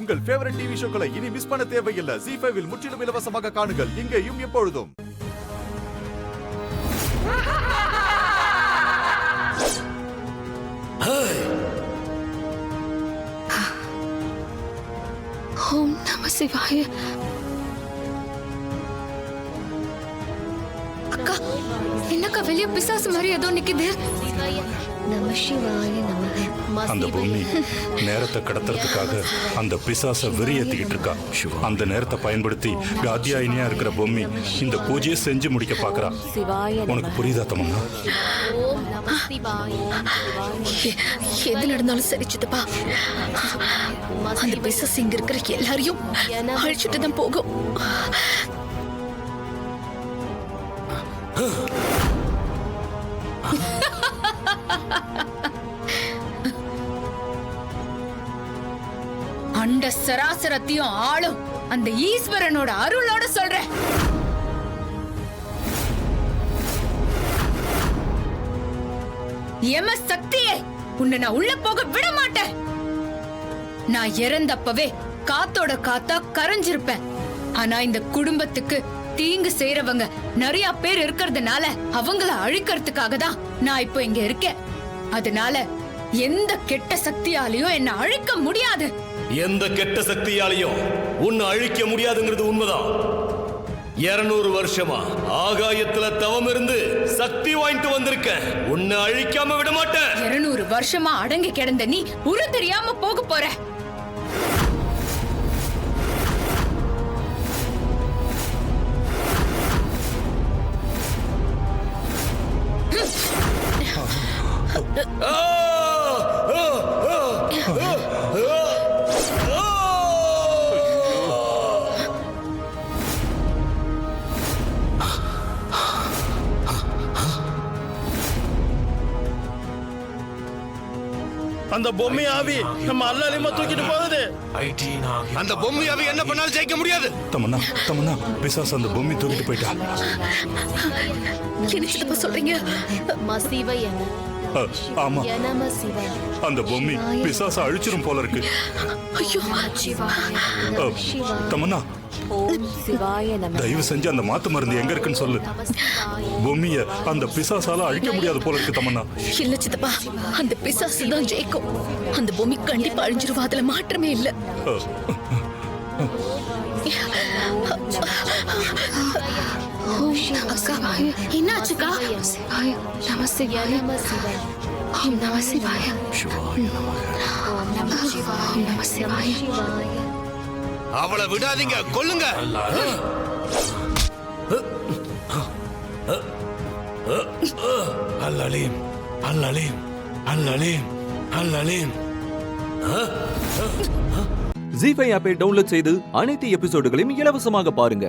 உங்கள் favourite TV ஷோக்களை இனி miss பண்ண தேவையில்லை. ZEE5 இல் முற்றிலும் இலவசமாக காணுங்கள். இங்கேயும் எப்பொழுதும். ஓம் நம சிவாய. அக்கா, என்னக்கா வெளிய பிசாசு மாதிரி ஏதோ நிக்குது? நம சிவாய நம. அந்த பொம்மி நேரத்தை கடத்துறதுக்காக அந்த பிசாச வெறியேத்திக்கிட்டு இருக்கா. அந்த நேரத்தை பயன்படுத்தி காத்தியாயினியா இருக்கிற பொம்மி இந்த பூஜையை செஞ்சு முடிக்க பாக்குறா. உனக்கு புரியுதா தமன்னா? எது நடந்தாலும் சரி சித்தப்பா, அந்த பிசாசு இங்க இருக்கிற எல்லாரையும் அழிச்சுட்டு தான் போகும். அண்ட சராசரத்தையும் ஆளும் அந்த ஈஸ்வரனோட அருளோட சொல்றேன். யம சக்தியே, உன்னை நான் உள்ள போக விட மாட்டேன். நான் இறந்தப்பவே காத்தோட காத்தா கரைஞ்சிருப்பேன். ஆனா இந்த குடும்பத்துக்கு தீங்கு செய்யறவங்க நிறைய பேர் இருக்கிறதுனால அவங்கள அழிக்கிறதுக்காக தான் நான் இப்போ இங்க இருக்கேன். அதனால எந்த கெட்ட சக்தியாலையும் என்ன அழிக்க முடியாது. எந்த கெட்ட சக்தியாலையும் உன்னை அழிக்க முடியாதுங்கிறது உண்மைதான். 200 வருஷமா ஆகாயத்துல தவம் இருந்து சக்தி வாங்கிட்டு வந்திருக்கேன். உன்னை அழிக்காம விட மாட்டேன். 200 வருஷமா அடங்கி கிடந்த நீ உரு தெரியாம போக போற. அந்த பொம்மை ஆவி நம்ம எல்லாரையுமா தூக்கிட்டு போகுது. அந்த பொம்மை ஆவி என்ன பண்ணாலும் ஜெயிக்க முடியாது. தமன்னா தமன்னா பிசாசு அந்த பொம்மி தூக்கிட்டு போயிட்டா. என்ன சித்தப்பா சொல்றீங்க? ஆமா, அந்த பொம்மி பிசாச அழிச்சிரும் போல இருக்கு. ஐயோ, தமன்னா தயவு செஞ்சு அந்த மாத்து மருந்து எங்க இருக்குன்னு சொல்லு. பொம்மிய அந்த பிசாசால அழிக்க முடியாது போல இருக்கு தமன்னா. இல்ல சித்தப்பா, அந்த பிசாசு தான் ஜெயிக்கும். அந்த பொம்மி கண்டிப்பா அழிஞ்சிருவா, அதுல மாற்றமே இல்ல. அக்கா, என்னாச்சுக்கா? சிவாய நம சிவாய ஓம் நம சிவாய ஓம் நம சிவாய. அவளை விடாதீங்க, கொல்லுங்க. அல்லலீம் அல்லலீம் அல்லலீம் அல்லலீம். ZEE5 ஆப்பை டவுன்லோட் செய்து அனைத்து எபிசோடுகளையும் இலவசமாக பாருங்க.